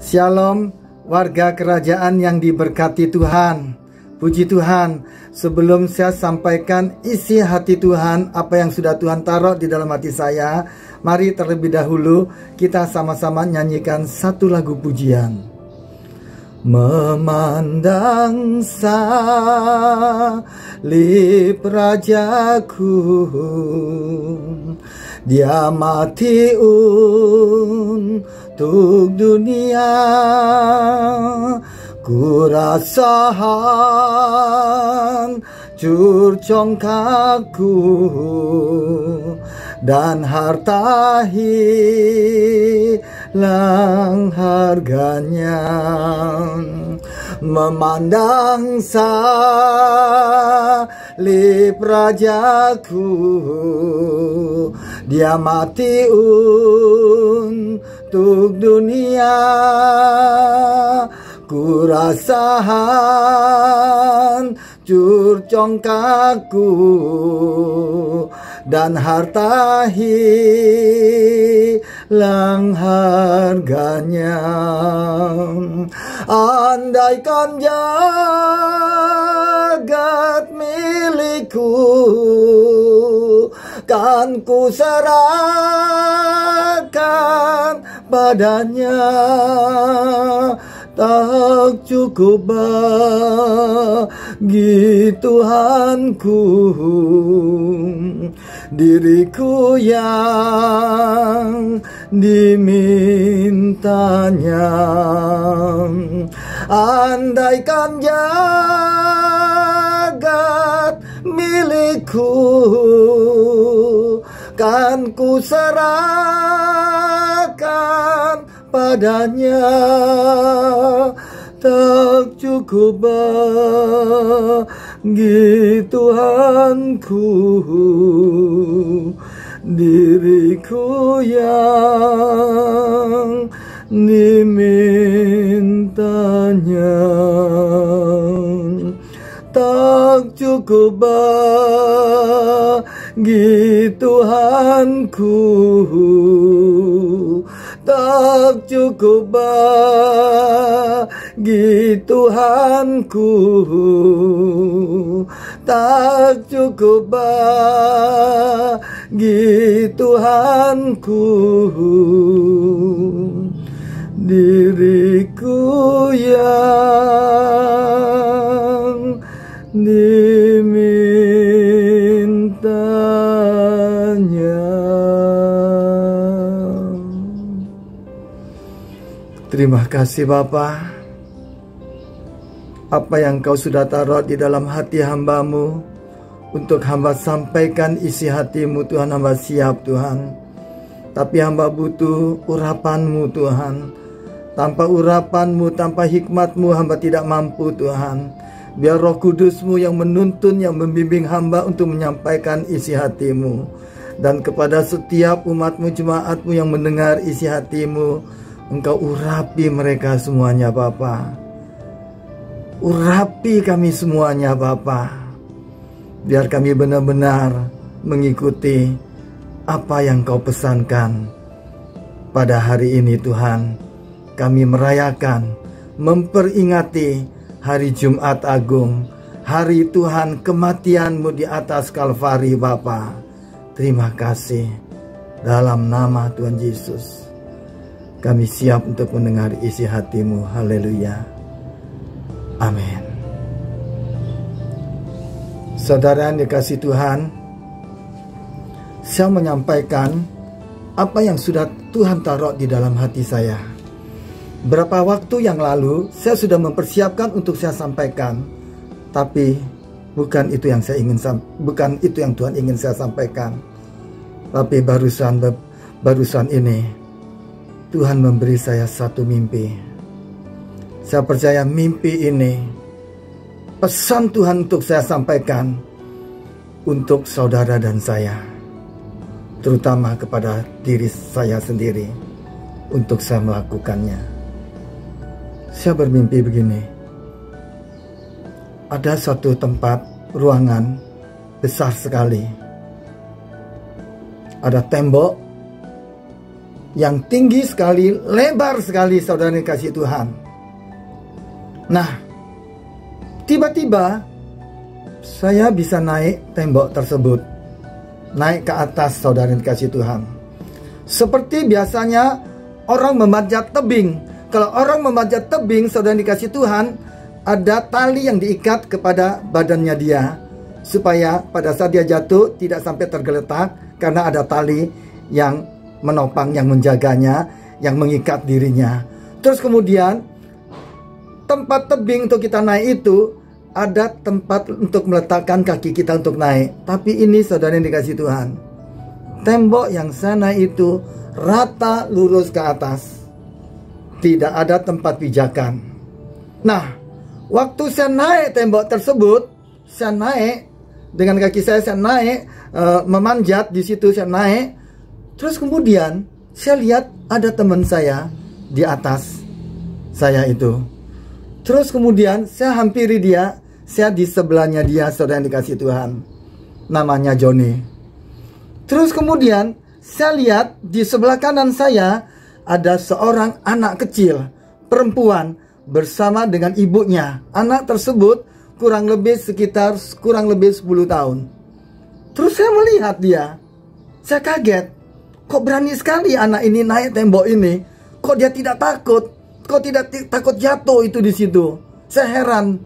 Shalom, warga kerajaan yang diberkati Tuhan. Puji Tuhan, sebelum saya sampaikan isi hati Tuhan, apa yang sudah Tuhan taruh di dalam hati saya, mari terlebih dahulu kita sama-sama nyanyikan satu lagu pujian. Memandang salib Rajaku, Dia mati untuk dunia, ku rasa hancur congkakku dan harta hilang harganya. Memandang salib Rajaku, Dia mati untuk dunia, ku rasa hancur congkakku dan harta hilang harganya. Andaikan jagat milikku, kan ku serahkan padanya. Tak cukup bagi Tuhanku diriku yang dimintanya. Andaikan jagat milikku, kan ku serahkan padanya. Tak cukup bagi Tuhanku diriku yang dimintanya. Tak cukup bagi Tuhanku, tak cukup bagi Tuhanku, tak cukup bagi Tuhanku diriku yang dimintanya. Terima kasih Bapa, apa yang Kau sudah taruh di dalam hati hamba-Mu, untuk hamba sampaikan isi hati-Mu Tuhan. Hamba siap Tuhan, tapi hamba butuh urapan-Mu Tuhan. Tanpa urapan-Mu, tanpa hikmat-Mu, hamba tidak mampu Tuhan. Biar Roh Kudus-Mu yang menuntun, yang membimbing hamba untuk menyampaikan isi hati-Mu. Dan kepada setiap umat-Mu, jemaat-Mu yang mendengar isi hati-Mu, Engkau urapi mereka semuanya Bapa. Urapi kami semuanya Bapa, biar kami benar-benar mengikuti apa yang Kau pesankan pada hari ini Tuhan. Kami merayakan, memperingati hari Jumat Agung, hari Tuhan kematian-Mu di atas Kalvari Bapa. Terima kasih. Dalam nama Tuhan Yesus, kami siap untuk mendengar isi hati-Mu. Haleluya. Amin. Saudara yang dikasihi Tuhan, saya menyampaikan apa yang sudah Tuhan taruh di dalam hati saya. Berapa waktu yang lalu saya sudah mempersiapkan untuk saya sampaikan, tapi bukan itu yang Tuhan ingin saya sampaikan. Tapi barusan ini Tuhan memberi saya satu mimpi. Saya percaya mimpi ini pesan Tuhan untuk saya sampaikan untuk saudara dan saya, terutama kepada diri saya sendiri, untuk saya melakukannya. Saya bermimpi begini. Ada satu tempat ruangan besar sekali. Ada tembok yang tinggi sekali, lebar sekali, saudara yang dikasihi Tuhan. Nah, tiba-tiba saya bisa naik tembok tersebut, naik ke atas, saudara yang dikasihi Tuhan. Seperti biasanya orang memanjat tebing. Kalau orang memanjat tebing, saudara yang dikasihi Tuhan, ada tali yang diikat kepada badannya dia, supaya pada saat dia jatuh tidak sampai tergeletak, karena ada tali yang menopang, yang menjaganya, yang mengikat dirinya. Terus kemudian tempat tebing untuk kita naik itu ada tempat untuk meletakkan kaki kita untuk naik. Tapi ini, saudara yang dikasihi Tuhan, tembok yang saya naik itu rata lurus ke atas, tidak ada tempat pijakan. Nah, waktu saya naik tembok tersebut, saya naik dengan kaki saya naik, memanjat di situ, saya naik. Terus kemudian saya lihat ada teman saya di atas saya itu. Terus kemudian saya hampiri dia, saya di sebelahnya dia, saudara yang dikasihi Tuhan, namanya Johnny. Terus kemudian saya lihat di sebelah kanan saya ada seorang anak kecil, perempuan, bersama dengan ibunya. Anak tersebut kurang lebih 10 tahun. Terus saya melihat dia, saya kaget. Kok berani sekali anak ini naik tembok ini? Kok dia tidak takut? Kok tidak takut jatuh itu di situ? Saya heran.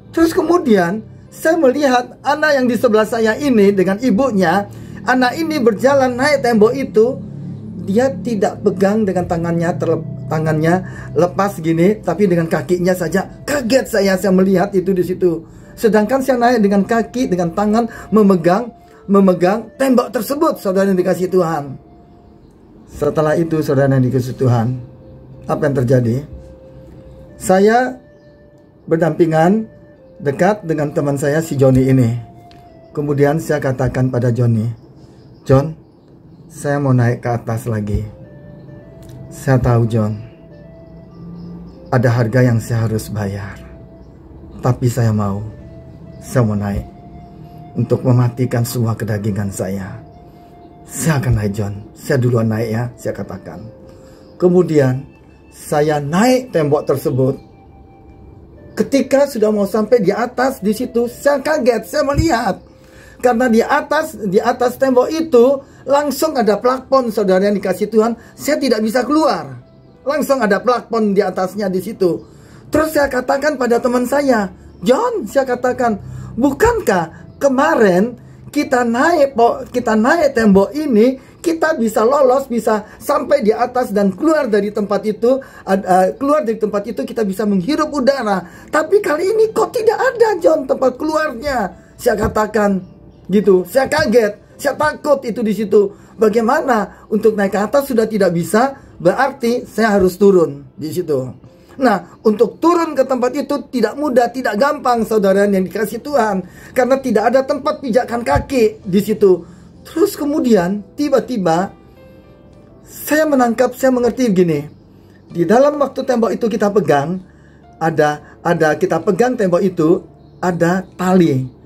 Terus kemudian saya melihat anak yang di sebelah saya ini dengan ibunya. Anak ini berjalan naik tembok itu. Dia tidak pegang dengan tangannya lepas gini, tapi dengan kakinya saja. Kaget saya melihat itu di situ. Sedangkan saya naik dengan kaki, dengan tangan memegang tembok tersebut, saudara yang dikasihi Tuhan. Setelah itu, saudara yang dikasihi Tuhan, apa yang terjadi? Saya berdampingan dekat dengan teman saya, si Johnny ini. Kemudian saya katakan pada Johnny, John, saya mau naik ke atas lagi. Saya tahu, John, ada harga yang saya harus bayar. Tapi saya mau naik untuk mematikan semua kedagingan saya. Saya akan naik, John. Saya duluan naik ya, saya katakan. Kemudian saya naik tembok tersebut. Ketika sudah mau sampai di atas, di situ saya kaget, saya melihat. Karena di atas tembok itu langsung ada plafon, saudara yang dikasihi Tuhan. Saya tidak bisa keluar. Langsung ada plafon di atasnya di situ. Terus saya katakan pada teman saya, John, saya katakan, bukankah kemarin kita naik tembok ini, kita bisa lolos, bisa sampai di atas dan keluar dari tempat itu, kita bisa menghirup udara. Tapi kali ini kok tidak ada, John, tempat keluarnya. Saya katakan gitu, saya kaget, saya takut itu di situ. Bagaimana untuk naik ke atas sudah tidak bisa, berarti saya harus turun di situ. Nah, untuk turun ke tempat itu tidak mudah, tidak gampang, saudara yang dikasihi Tuhan, karena tidak ada tempat pijakan kaki di situ. Terus kemudian tiba-tiba saya mengerti gini. Di dalam waktu tembok itu kita pegang, kita pegang tembok itu, ada tali.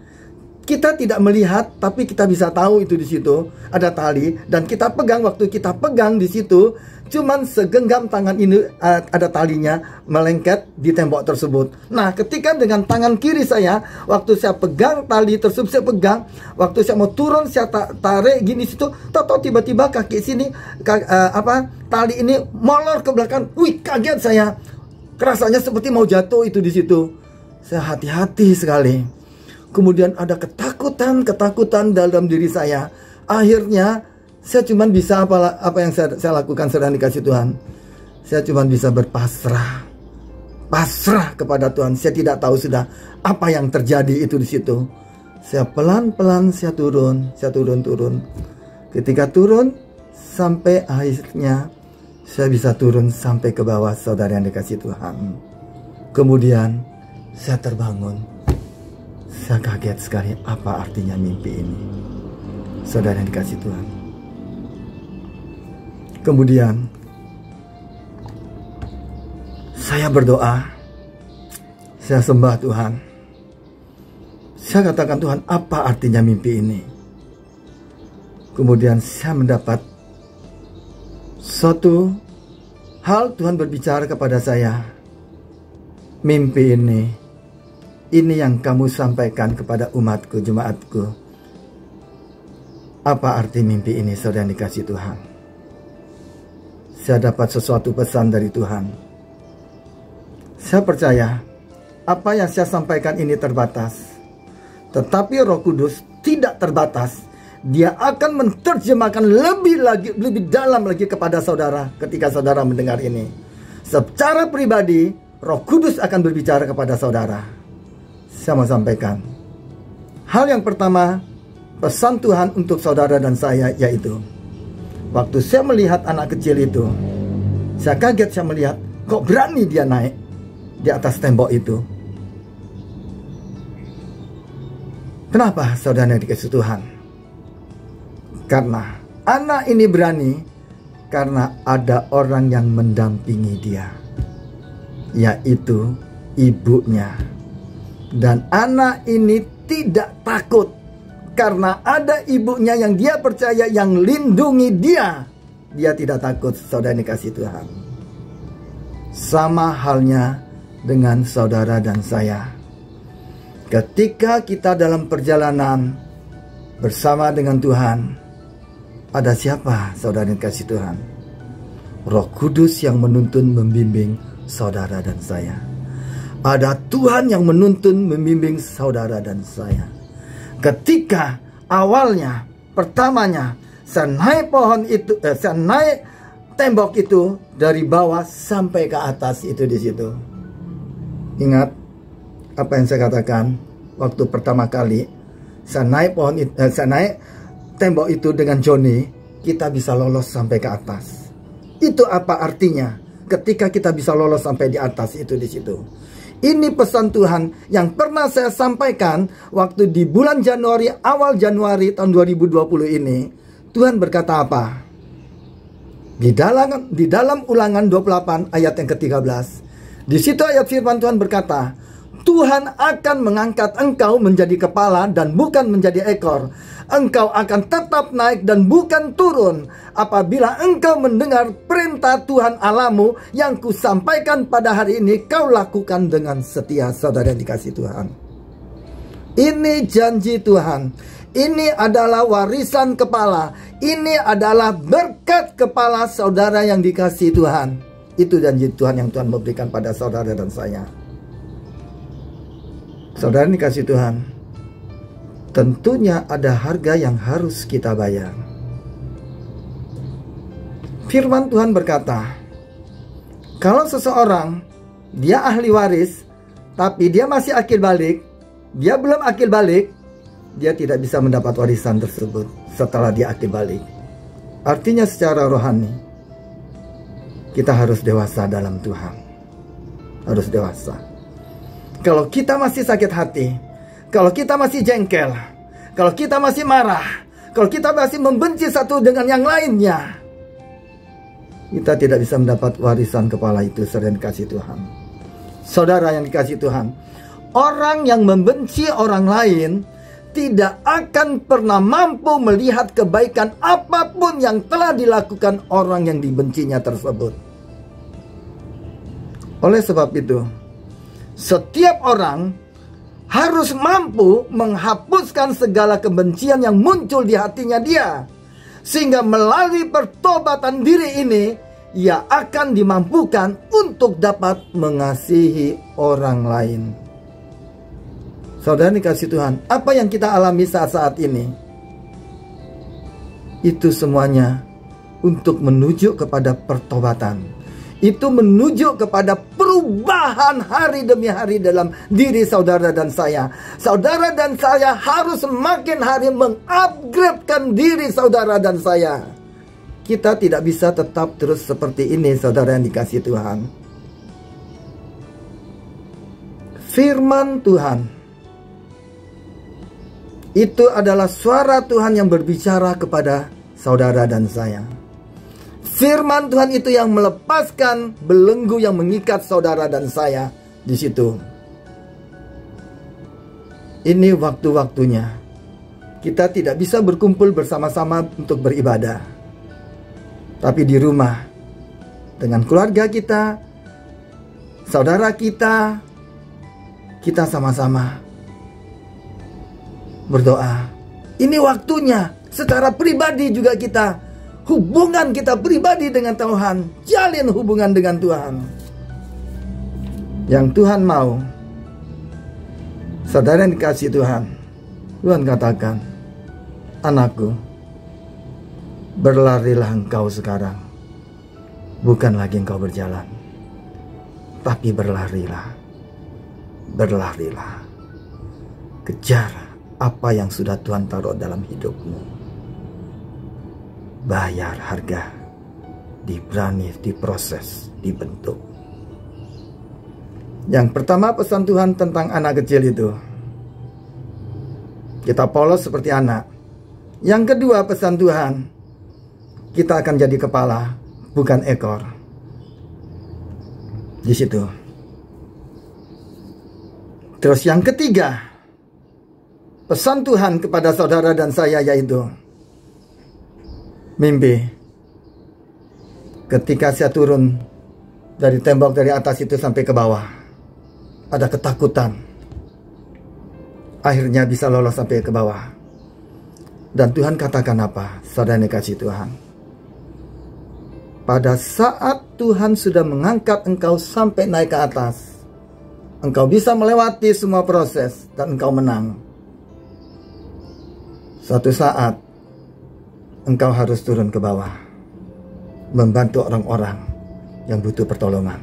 Kita tidak melihat, tapi kita bisa tahu itu di situ ada tali, dan kita pegang. Waktu kita pegang di situ, cuman segenggam tangan ini ada talinya melengket di tembok tersebut. Nah, ketika dengan tangan kiri saya, waktu saya pegang tali tersebut, saya pegang. Waktu saya mau turun, saya tarik gini situ. Tahu tiba-tiba kaki sini, tali ini molor ke belakang. Wih, kaget saya. Rasanya seperti mau jatuh itu di situ. Saya hati-hati sekali. Kemudian ada ketakutan dalam diri saya. Akhirnya saya cuma bisa apa yang saya lakukan, saudara dikasihi Tuhan. Saya cuma bisa pasrah kepada Tuhan. Saya tidak tahu sudah apa yang terjadi itu di situ. Saya pelan-pelan saya turun. Ketika turun sampai akhirnya saya bisa turun sampai ke bawah, saudara yang dikasihi Tuhan. Kemudian saya terbangun. Saya kaget sekali, apa artinya mimpi ini, saudara yang dikasihi Tuhan. Kemudian saya berdoa, saya sembah Tuhan. Saya katakan, Tuhan, apa artinya mimpi ini? Kemudian saya mendapat Suatu hal Tuhan berbicara kepada saya, mimpi ini yang kamu sampaikan kepada umatku, jemaatku. Apa arti mimpi ini, saudara yang dikasihi Tuhan? Saya dapat sesuatu pesan dari Tuhan. Saya percaya apa yang saya sampaikan ini terbatas, tetapi Roh Kudus tidak terbatas. Dia akan menerjemahkan lebih dalam lagi kepada saudara ketika saudara mendengar ini. Secara pribadi, Roh Kudus akan berbicara kepada saudara. Saya mau sampaikan hal yang pertama, pesan Tuhan untuk saudara dan saya, yaitu waktu saya melihat anak kecil itu, saya kaget. Saya melihat, kok berani dia naik di atas tembok itu. Kenapa, saudara yang dikasihi Tuhan? Karena anak ini berani karena ada orang yang mendampingi dia, yaitu ibunya. Dan anak ini tidak takut karena ada ibunya yang dia percaya, yang lindungi dia. Dia tidak takut, saudara dikasihi Tuhan. Sama halnya dengan saudara dan saya. Ketika kita dalam perjalanan bersama dengan Tuhan, ada siapa, saudara dikasihi Tuhan? Roh Kudus yang menuntun membimbing saudara dan saya. Ada Tuhan yang menuntun membimbing saudara dan saya. Ketika awalnya, pertamanya, saya naik pohon itu, saya naik tembok itu dari bawah sampai ke atas itu di situ. Ingat apa yang saya katakan waktu pertama kali saya naik pohon, saya naik tembok itu dengan Joni, kita bisa lolos sampai ke atas. Itu apa artinya? Ketika kita bisa lolos sampai di atas itu di situ. Ini pesan Tuhan yang pernah saya sampaikan waktu di bulan Januari, awal Januari tahun 2020 ini. Tuhan berkata apa? Di dalam Ulangan 28 ayat yang ke-13. Di situ ayat firman Tuhan berkata, Tuhan akan mengangkat engkau menjadi kepala dan bukan menjadi ekor. Engkau akan tetap naik dan bukan turun apabila engkau mendengar perintah Tuhan Allahmu yang kusampaikan pada hari ini, kau lakukan dengan setia. Saudara yang dikasihi Tuhan, ini janji Tuhan. Ini adalah warisan kepala. Ini adalah berkat kepala saudara yang dikasihi Tuhan. Itu janji Tuhan yang Tuhan memberikan pada saudara dan saya. Saudara yang dikasihi Tuhan, tentunya ada harga yang harus kita bayar. Firman Tuhan berkata, kalau seseorang dia ahli waris, tapi dia masih akil balik, dia belum akil balik, dia tidak bisa mendapat warisan tersebut setelah dia akil balik. Artinya secara rohani, kita harus dewasa dalam Tuhan. Harus dewasa. Kalau kita masih sakit hati, kalau kita masih jengkel, kalau kita masih marah, kalau kita masih membenci satu dengan yang lainnya, kita tidak bisa mendapat warisan kepala itu, saudara yang dikasihi Tuhan. Saudara yang dikasihi Tuhan, orang yang membenci orang lain tidak akan pernah mampu melihat kebaikan apapun yang telah dilakukan orang yang dibencinya tersebut. Oleh sebab itu, setiap orang harus mampu menghapuskan segala kebencian yang muncul di hatinya dia. Sehingga melalui pertobatan diri ini, ia akan dimampukan untuk dapat mengasihi orang lain. Saudara dikasihi Tuhan, apa yang kita alami saat-saat ini, itu semuanya untuk menuju kepada pertobatan. Itu menuju kepada perubahan hari demi hari dalam diri saudara dan saya. Saudara dan saya harus semakin hari mengupgradekan diri saudara dan saya. Kita tidak bisa tetap terus seperti ini, saudara yang dikasihi Tuhan. Firman Tuhan itu adalah suara Tuhan yang berbicara kepada saudara dan saya. Firman Tuhan itu yang melepaskan belenggu yang mengikat saudara dan saya di situ. Ini waktu-waktunya kita tidak bisa berkumpul bersama-sama untuk beribadah. Tapi di rumah, dengan keluarga kita, saudara kita sama-sama berdoa. Ini waktunya secara pribadi juga kita, hubungan kita pribadi dengan Tuhan, jalin hubungan dengan Tuhan. Yang Tuhan mau, saudara yang dikasih Tuhan, Tuhan katakan, anakku, berlarilah engkau sekarang. Bukan lagi engkau berjalan, tapi berlarilah. Berlarilah. Kejar apa yang sudah Tuhan taruh dalam hidupmu. Bayar harga. Diberani, diproses, dibentuk. Yang pertama pesan Tuhan tentang anak kecil itu, kita polos seperti anak. Yang kedua pesan Tuhan, kita akan jadi kepala, bukan ekor. Di situ. Terus yang ketiga, pesan Tuhan kepada saudara dan saya yaitu mimpi. Ketika saya turun dari tembok dari atas itu sampai ke bawah, ada ketakutan. Akhirnya bisa lolos sampai ke bawah. Dan Tuhan katakan apa? Saudara yang dikasihi Tuhan, pada saat Tuhan sudah mengangkat engkau sampai naik ke atas, engkau bisa melewati semua proses dan engkau menang. Suatu saat engkau harus turun ke bawah, membantu orang-orang yang butuh pertolongan.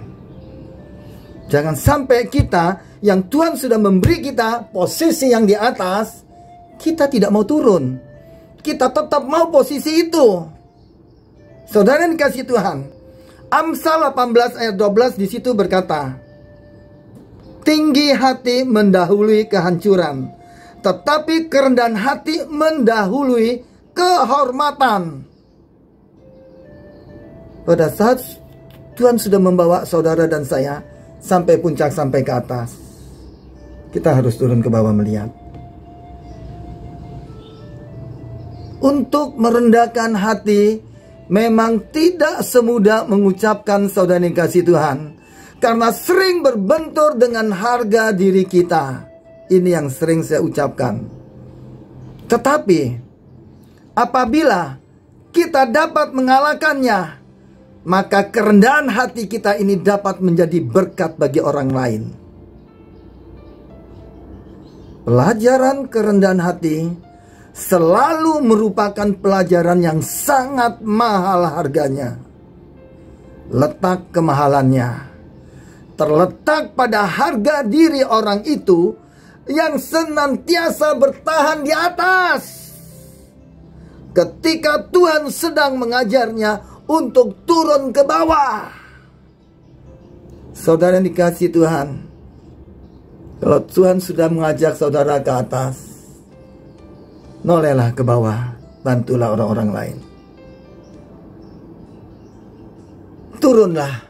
Jangan sampai kita yang Tuhan sudah memberi kita posisi yang di atas, kita tidak mau turun. Kita tetap mau posisi itu. Saudara yang dikasihi Tuhan, Amsal 18 ayat 12 di situ berkata, tinggi hati mendahului kehancuran, tetapi kerendahan hati mendahului kehormatan. Pada saat Tuhan sudah membawa saudara dan saya sampai puncak, sampai ke atas, kita harus turun ke bawah melihat. Untuk merendahkan hati memang tidak semudah mengucapkan, saudara yang kasih Tuhan, karena sering berbentur dengan harga diri kita. Ini yang sering saya ucapkan. Tetapi apabila kita dapat mengalahkannya, maka kerendahan hati kita ini dapat menjadi berkat bagi orang lain. Pelajaran kerendahan hati selalu merupakan pelajaran yang sangat mahal harganya. Letak kemahalannya terletak pada harga diri orang itu yang senantiasa bertahan di atas. Ketika Tuhan sedang mengajarnya untuk turun ke bawah. Saudara yang dikasihi Tuhan, kalau Tuhan sudah mengajak saudara ke atas, nolehlah ke bawah, bantulah orang-orang lain. Turunlah.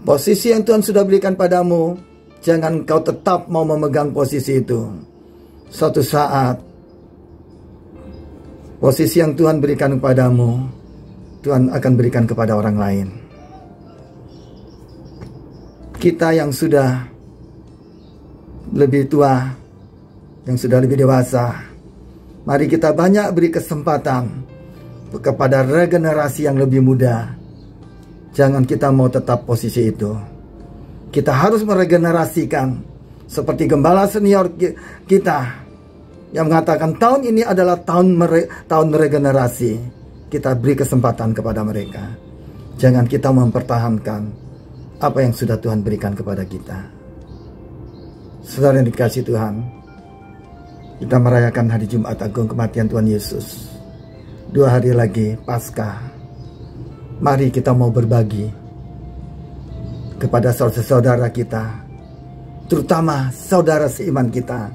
Posisi yang Tuhan sudah berikan padamu, jangan kau tetap mau memegang posisi itu. Suatu saat, posisi yang Tuhan berikan kepadamu, Tuhan akan berikan kepada orang lain. Kita yang sudah lebih tua, yang sudah lebih dewasa, mari kita banyak beri kesempatan kepada regenerasi yang lebih muda. Jangan kita mau tetap posisi itu. Kita harus meregenerasikan. Seperti gembala senior kita yang mengatakan tahun ini adalah tahun regenerasi. Kita beri kesempatan kepada mereka. Jangan kita mempertahankan apa yang sudah Tuhan berikan kepada kita. Saudara yang dikasihi Tuhan, kita merayakan hari Jumat Agung kematian Tuhan Yesus. 2 hari lagi Paskah. Mari kita mau berbagi kepada saudara-saudara kita, terutama saudara seiman kita.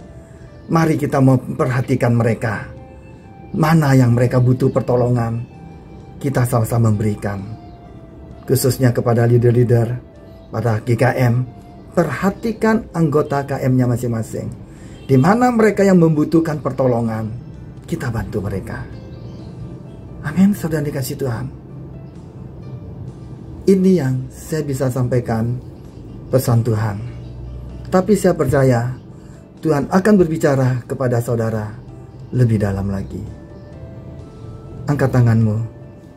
Mari kita mau memperhatikan mereka. Mana yang mereka butuh pertolongan, kita sama-sama memberikan. Khususnya kepada leader-leader pada GKM, perhatikan anggota KM-nya masing-masing. Di mana mereka yang membutuhkan pertolongan, kita bantu mereka. Amin, saudara dikasih Tuhan. Ini yang saya bisa sampaikan pesan Tuhan. Tapi saya percaya Tuhan akan berbicara kepada saudara lebih dalam lagi. Angkat tanganmu,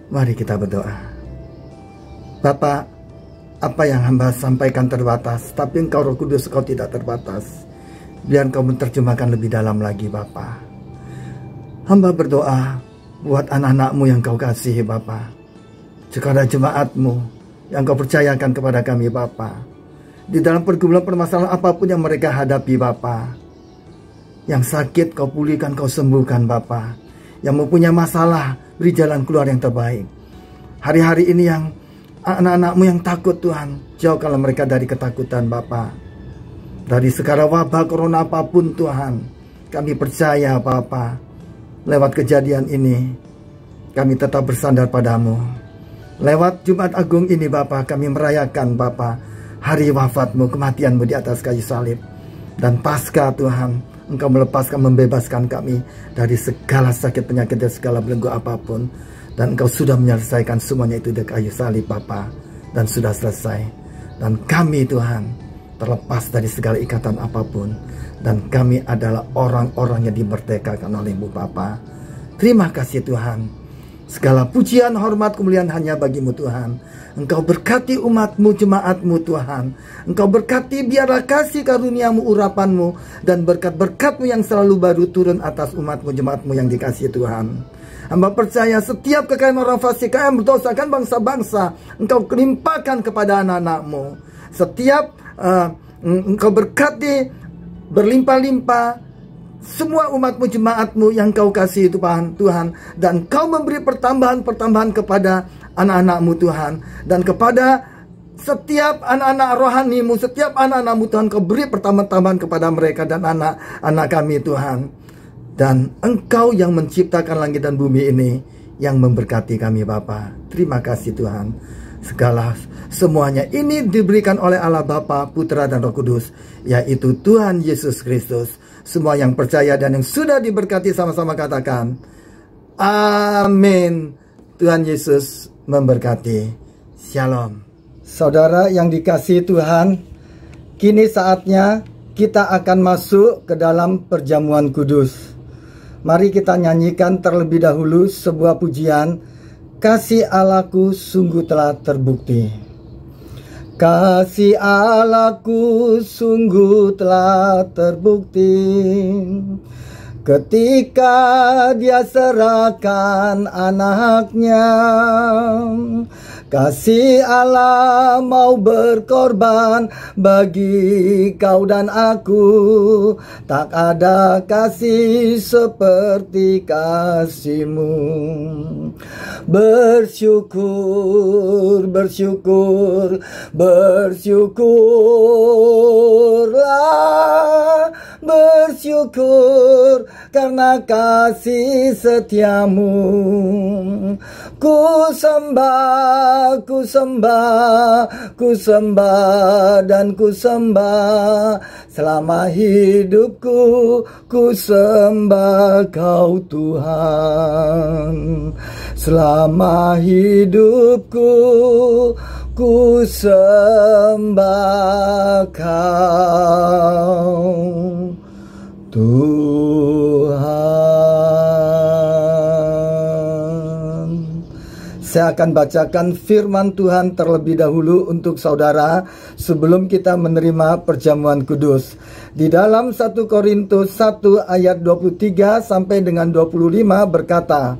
mari kita berdoa. Bapa, apa yang hamba sampaikan terbatas, tapi Engkau Roh Kudus, Engkau tidak terbatas. Biar Engkau menerjemahkan lebih dalam lagi Bapa. Hamba berdoa buat anak-anak-Mu yang Kau kasihi Bapa. Jika ada jemaat-Mu yang Kau percayakan kepada kami Bapa, di dalam pergumulan permasalahan apapun yang mereka hadapi Bapa, yang sakit Kau pulihkan, Kau sembuhkan Bapa, yang mempunyai masalah beri jalan keluar yang terbaik. Hari-hari ini yang anak-anak-Mu yang takut Tuhan, jauhkanlah mereka dari ketakutan Bapa. Dari segala wabah corona apapun Tuhan, kami percaya Bapa, lewat kejadian ini kami tetap bersandar padamu. Lewat Jumat Agung ini Bapa, kami merayakan Bapa hari wafat-Mu, kematian-Mu di atas kayu salib. Dan pasca Tuhan, Engkau melepaskan, membebaskan kami dari segala sakit penyakit dan segala belenggu apapun. Dan Engkau sudah menyelesaikan semuanya itu di kayu salib Bapa, dan sudah selesai. Dan kami Tuhan terlepas dari segala ikatan apapun, dan kami adalah orang-orang yang dimerdekakan oleh-Mu Bapa. Terima kasih Tuhan. Segala pujian, hormat, kemuliaan hanya bagi-Mu Tuhan. Engkau berkati umat-Mu, jemaat-Mu Tuhan. Engkau berkati, biarlah kasih karunia-Mu, urapan-Mu, dan berkat-berkat-Mu yang selalu baru turun atas umat-Mu, jemaat-Mu yang dikasihi Tuhan. Hamba percaya setiap kekayaan orang fasik, kekayaan berdosa, kan bangsa-bangsa, Engkau limpahkan kepada anak-anak-Mu. Setiap Engkau berkati berlimpah-limpah semua umat-Mu, jemaat-Mu yang Kau kasih Tuhan, dan Kau memberi pertambahan-pertambahan kepada anak-anak-Mu Tuhan, dan kepada setiap anak-anak rohani-Mu, setiap anak-anak-Mu Tuhan, Kau beri pertambahan-tambahan kepada mereka dan anak-anak kami Tuhan. Dan Engkau yang menciptakan langit dan bumi ini, yang memberkati kami Bapa. Terima kasih Tuhan. Semuanya ini diberikan oleh Allah Bapa, Putra dan Roh Kudus, yaitu Tuhan Yesus Kristus. Semua yang percaya dan yang sudah diberkati sama-sama katakan amin. Tuhan Yesus memberkati. Shalom. Saudara yang dikasihi Tuhan, kini saatnya kita akan masuk ke dalam perjamuan kudus. Mari kita nyanyikan terlebih dahulu sebuah pujian, kasih Allahku sungguh telah terbukti. Kasih Allahku sungguh telah terbukti ketika Dia serahkan anaknya. Kasih Allah mau berkorban bagi kau dan aku. Tak ada kasih seperti kasih-Mu. Bersyukur, bersyukur, bersyukurlah, bersyukur karena kasih setia-Mu. Ku sembah, ku sembah, ku sembah dan ku sembah. Selama hidupku ku sembah Kau Tuhan. Selama hidupku ku sembah Kau Tuhan. Saya akan bacakan firman Tuhan terlebih dahulu untuk saudara sebelum kita menerima perjamuan kudus. Di dalam 1 Korintus 1 ayat 23 sampai dengan 25 berkata,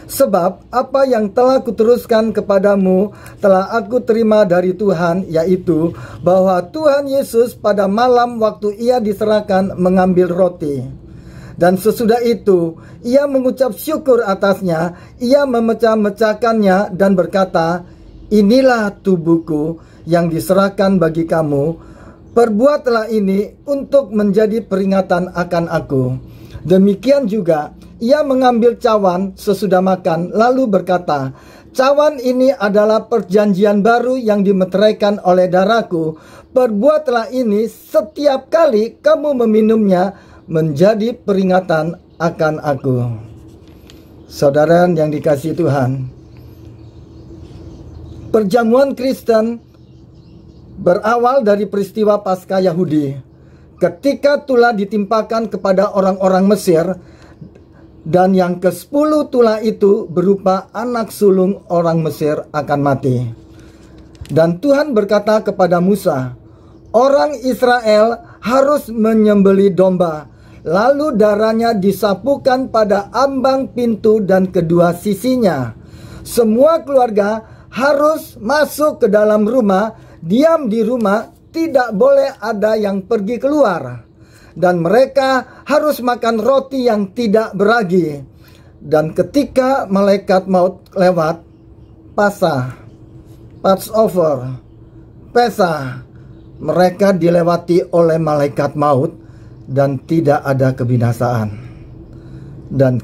sebab apa yang telah kuteruskan kepadamu telah aku terima dari Tuhan, yaitu bahwa Tuhan Yesus pada malam waktu Ia diserahkan mengambil roti. Dan sesudah itu Ia mengucap syukur atasnya, Ia memecah-mecahkannya dan berkata, inilah tubuhku yang diserahkan bagi kamu. Perbuatlah ini untuk menjadi peringatan akan aku. Demikian juga Ia mengambil cawan sesudah makan, lalu berkata, cawan ini adalah perjanjian baru yang dimeteraikan oleh darahku. Perbuatlah ini setiap kali kamu meminumnya, menjadi peringatan akan aku. Saudara yang dikasihi Tuhan, Perjamuan Kristen berawal dari peristiwa Paskah Yahudi, ketika tulah ditimpakan kepada orang-orang Mesir, dan yang ke-10 tulah itu berupa anak sulung orang Mesir akan mati. Dan Tuhan berkata kepada Musa, orang Israel harus menyembelih domba, lalu darahnya disapukan pada ambang pintu dan kedua sisinya. Semua keluarga harus masuk ke dalam rumah, diam di rumah, tidak boleh ada yang pergi keluar. Dan mereka harus makan roti yang tidak beragi. Dan ketika malaikat maut lewat, Passover, Pesah, mereka dilewati oleh malaikat maut dan tidak ada kebinasaan. Dan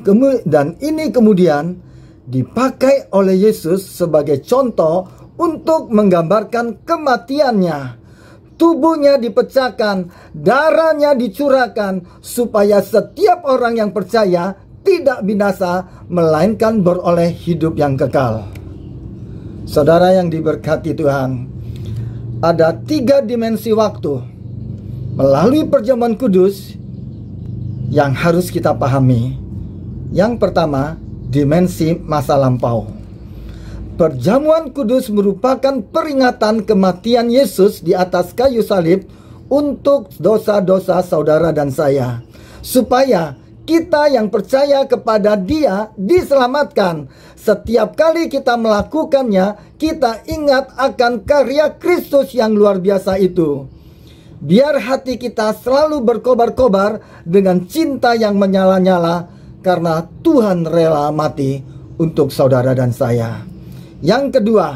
ini kemudian dipakai oleh Yesus sebagai contoh untuk menggambarkan kematiannya. Tubuhnya dipecahkan, darahnya dicurahkan, supaya setiap orang yang percaya tidak binasa, melainkan beroleh hidup yang kekal. Saudara yang diberkati Tuhan, ada 3 dimensi waktu melalui perjamuan kudus yang harus kita pahami. Yang pertama, dimensi masa lampau. Perjamuan kudus merupakan peringatan kematian Yesus di atas kayu salib untuk dosa-dosa saudara dan saya, supaya kita yang percaya kepada Dia diselamatkan. Setiap kali kita melakukannya, kita ingat akan karya Kristus yang luar biasa itu. Biar hati kita selalu berkobar-kobar dengan cinta yang menyala-nyala, karena Tuhan rela mati untuk saudara dan saya. Yang kedua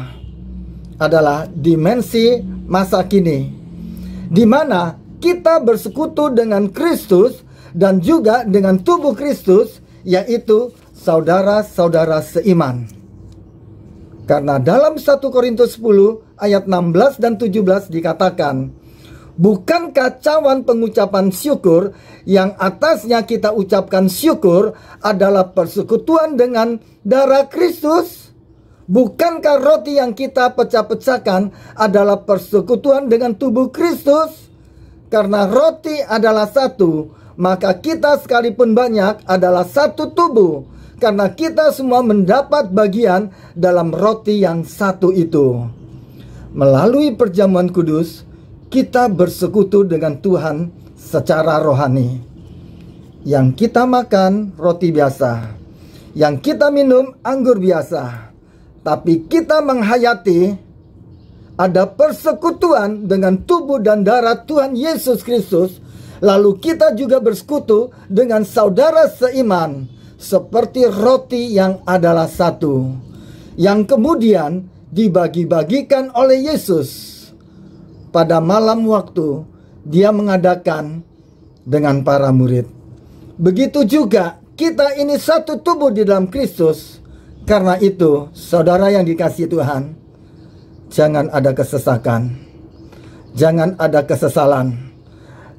adalah dimensi masa kini, di mana kita bersekutu dengan Kristus dan juga dengan tubuh Kristus, yaitu saudara-saudara seiman. Karena dalam 1 Korintus 10 ayat 16 dan 17 dikatakan, bukankah cawan pengucapan syukur yang atasnya kita ucapkan syukur adalah persekutuan dengan darah Kristus? Bukankah roti yang kita pecah-pecahkan adalah persekutuan dengan tubuh Kristus? Karena roti adalah satu, maka kita sekalipun banyak adalah satu tubuh, karena kita semua mendapat bagian dalam roti yang satu itu. Melalui perjamuan kudus, kita bersekutu dengan Tuhan secara rohani. Yang kita makan roti biasa, yang kita minum anggur biasa, tapi kita menghayati ada persekutuan dengan tubuh dan darah Tuhan Yesus Kristus. Lalu kita juga bersekutu dengan saudara seiman, seperti roti yang adalah satu, yang kemudian dibagi-bagikan oleh Yesus. Pada malam waktu Dia mengadakan dengan para murid. Begitu juga kita ini satu tubuh di dalam Kristus. Karena itu, saudara yang dikasihi Tuhan, jangan ada kesesakan, jangan ada kesesalan,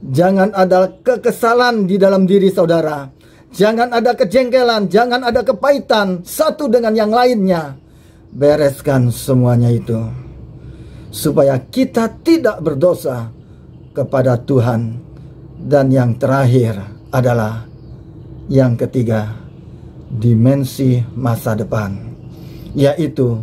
jangan ada kekesalan di dalam diri saudara, jangan ada kejengkelan, jangan ada kepahitan satu dengan yang lainnya. Bereskan semuanya itu, supaya kita tidak berdosa kepada Tuhan. Dan yang terakhir adalah yang ketiga, dimensi masa depan, yaitu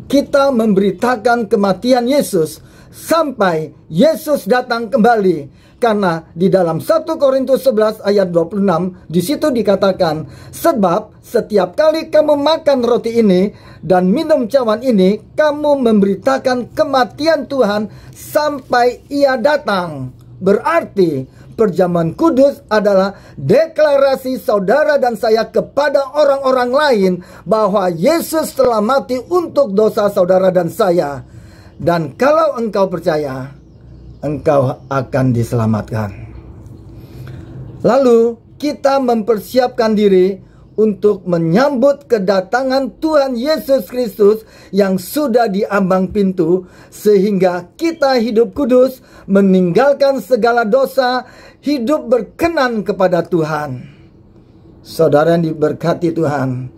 kita memberitakan kematian Yesus sampai Yesus datang kembali. Karena di dalam 1 Korintus 11 ayat 26 di situ dikatakan, sebab setiap kali kamu makan roti ini dan minum cawan ini, kamu memberitakan kematian Tuhan sampai Ia datang. Berarti perjamuan kudus adalah deklarasi saudara dan saya kepada orang-orang lain bahwa Yesus telah mati untuk dosa saudara dan saya. Dan kalau engkau percaya, engkau akan diselamatkan. Lalu kita mempersiapkan diri untuk menyambut kedatangan Tuhan Yesus Kristus yang sudah di ambang pintu, sehingga kita hidup kudus, meninggalkan segala dosa, hidup berkenan kepada Tuhan. Saudara yang diberkati Tuhan,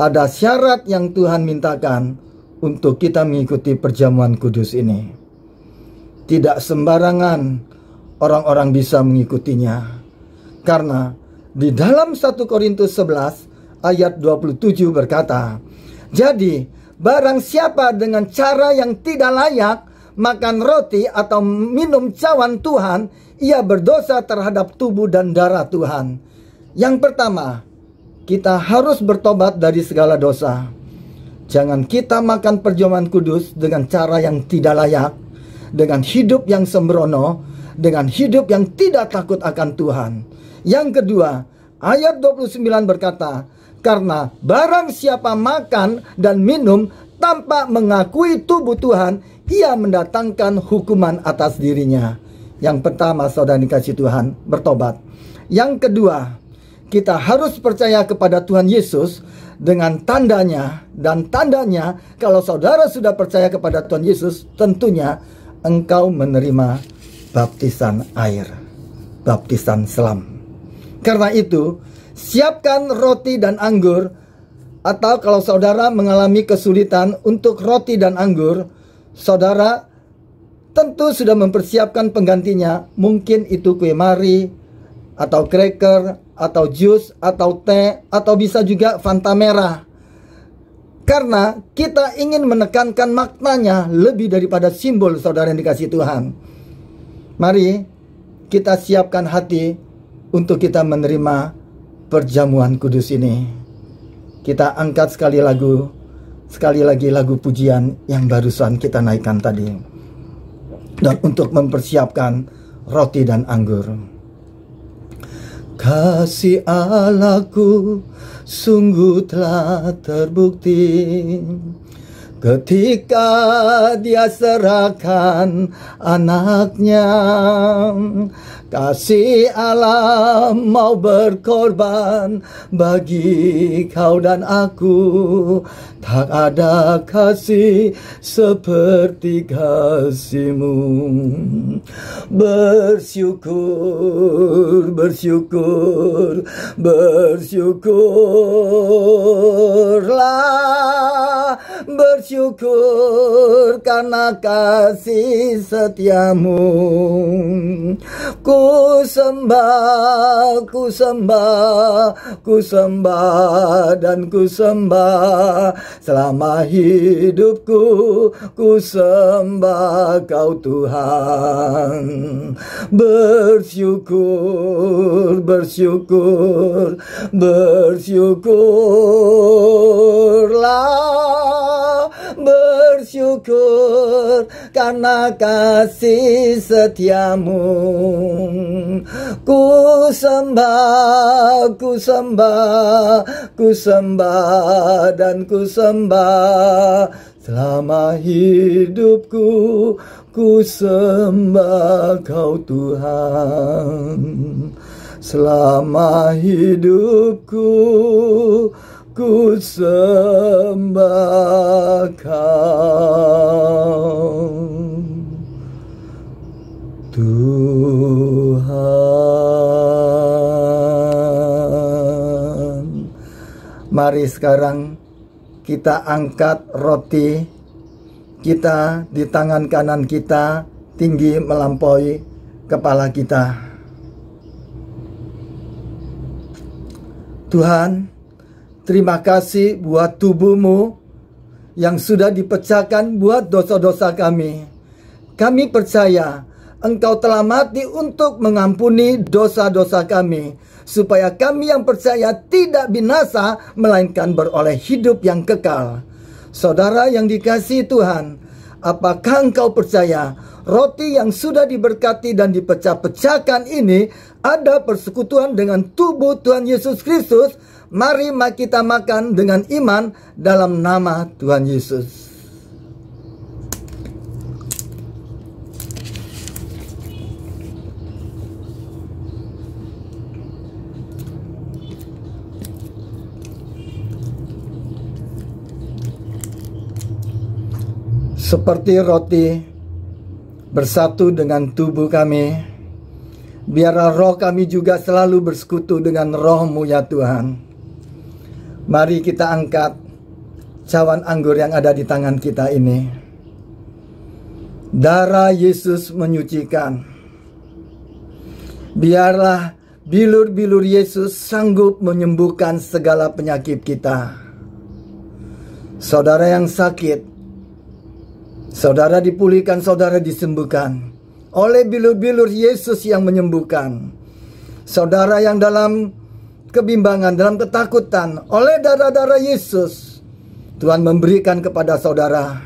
ada syarat yang Tuhan mintakan untuk kita mengikuti perjamuan kudus ini. Tidak sembarangan orang-orang bisa mengikutinya. Karena di dalam 1 Korintus 11 ayat 27 berkata, "Jadi barang siapa dengan cara yang tidak layak makan roti atau minum cawan Tuhan, ia berdosa terhadap tubuh dan darah Tuhan." Yang pertama, kita harus bertobat dari segala dosa. Jangan kita makan perjamuan kudus dengan cara yang tidak layak, dengan hidup yang sembrono, dengan hidup yang tidak takut akan Tuhan. Yang kedua, ayat 29 berkata, "Karena barang siapa makan dan minum tanpa mengakui tubuh Tuhan, ia mendatangkan hukuman atas dirinya." Yang pertama, saudara dikasih Tuhan, bertobat. Yang kedua, kita harus percaya kepada Tuhan Yesus dengan tandanya. Dan tandanya, kalau saudara sudah percaya kepada Tuhan Yesus, tentunya engkau menerima baptisan air, baptisan selam. Karena itu, siapkan roti dan anggur. Atau kalau saudara mengalami kesulitan untuk roti dan anggur, saudara tentu sudah mempersiapkan penggantinya. Mungkin itu kue mari, atau cracker, atau jus, atau teh, atau bisa juga Fanta merah. Karena kita ingin menekankan maknanya lebih daripada simbol, saudara yang dikasihi Tuhan. Mari kita siapkan hati untuk kita menerima perjamuan kudus ini. Kita angkat sekali lagi lagu pujian yang barusan kita naikkan tadi. Dan untuk mempersiapkan roti dan anggur. Kasih Allahku sungguh telah terbukti ketika Dia serahkan anaknya. Kasih Allah mau berkorban bagi kau dan aku. Tak ada kasih seperti kasih-Mu. Bersyukur, bersyukur, bersyukurlah. Bersyukur karena kasih setia-Mu. Ku sembah, ku sembah, ku sembah dan ku sembah. Selama hidupku ku sembah Kau Tuhan. Bersyukur, bersyukur, bersyukurlah. Bersyukur karena kasih setia-Mu. Ku sembah, ku sembah, ku sembah dan ku sembah. Selama hidupku ku sembah Kau Tuhan. Selama hidupku ku sembah Kau Tuhan. Mari sekarang kita angkat roti kita di tangan kanan kita tinggi melampaui kepala kita. Tuhan, terima kasih buat tubuh-Mu yang sudah dipecahkan buat dosa-dosa kami. Kami percaya Engkau telah mati untuk mengampuni dosa-dosa kami, supaya kami yang percaya tidak binasa, melainkan beroleh hidup yang kekal. Saudara yang dikasihi Tuhan, apakah engkau percaya roti yang sudah diberkati dan dipecah-pecahkan ini ada persekutuan dengan tubuh Tuhan Yesus Kristus? Mari kita makan dengan iman dalam nama Tuhan Yesus. Seperti roti bersatu dengan tubuh kami, biarlah roh kami juga selalu bersekutu dengan roh-Mu ya Tuhan. Mari kita angkat cawan anggur yang ada di tangan kita ini. Darah Yesus menyucikan. Biarlah bilur-bilur Yesus sanggup menyembuhkan segala penyakit kita. Saudara yang sakit, saudara dipulihkan, saudara disembuhkan oleh bilur-bilur Yesus yang menyembuhkan. Saudara yang dalam kebimbangan, dalam ketakutan, oleh darah-darah Yesus, Tuhan memberikan kepada saudara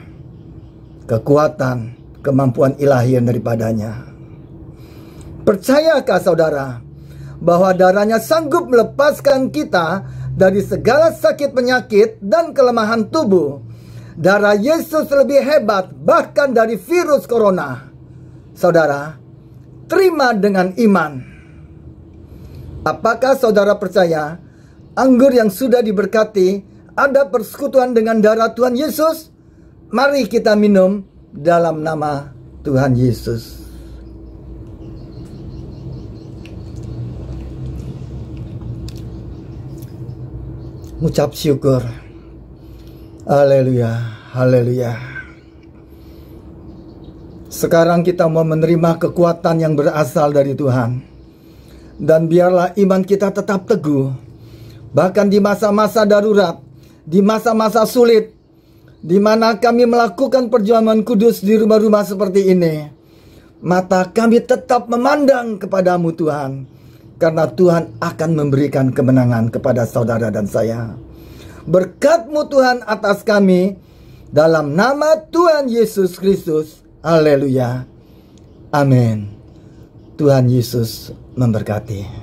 kekuatan, kemampuan ilahi yang daripadanya. Percayakah saudara bahwa darahnya sanggup melepaskan kita dari segala sakit penyakit dan kelemahan tubuh? Darah Yesus lebih hebat bahkan dari virus corona. Saudara, terima dengan iman. Apakah saudara percaya anggur yang sudah diberkati ada persekutuan dengan darah Tuhan Yesus? Mari kita minum dalam nama Tuhan Yesus. Ucap syukur. Haleluya, haleluya. Sekarang kita mau menerima kekuatan yang berasal dari Tuhan. Dan biarlah iman kita tetap teguh. Bahkan di masa-masa darurat, di masa-masa sulit, di mana kami melakukan perjuangan kudus di rumah-rumah seperti ini, mata kami tetap memandang kepadamu Tuhan. Karena Tuhan akan memberikan kemenangan kepada saudara dan saya. Berkat-Mu Tuhan atas kami, dalam nama Tuhan Yesus Kristus. Haleluya. Amin. Tuhan Yesus memberkati.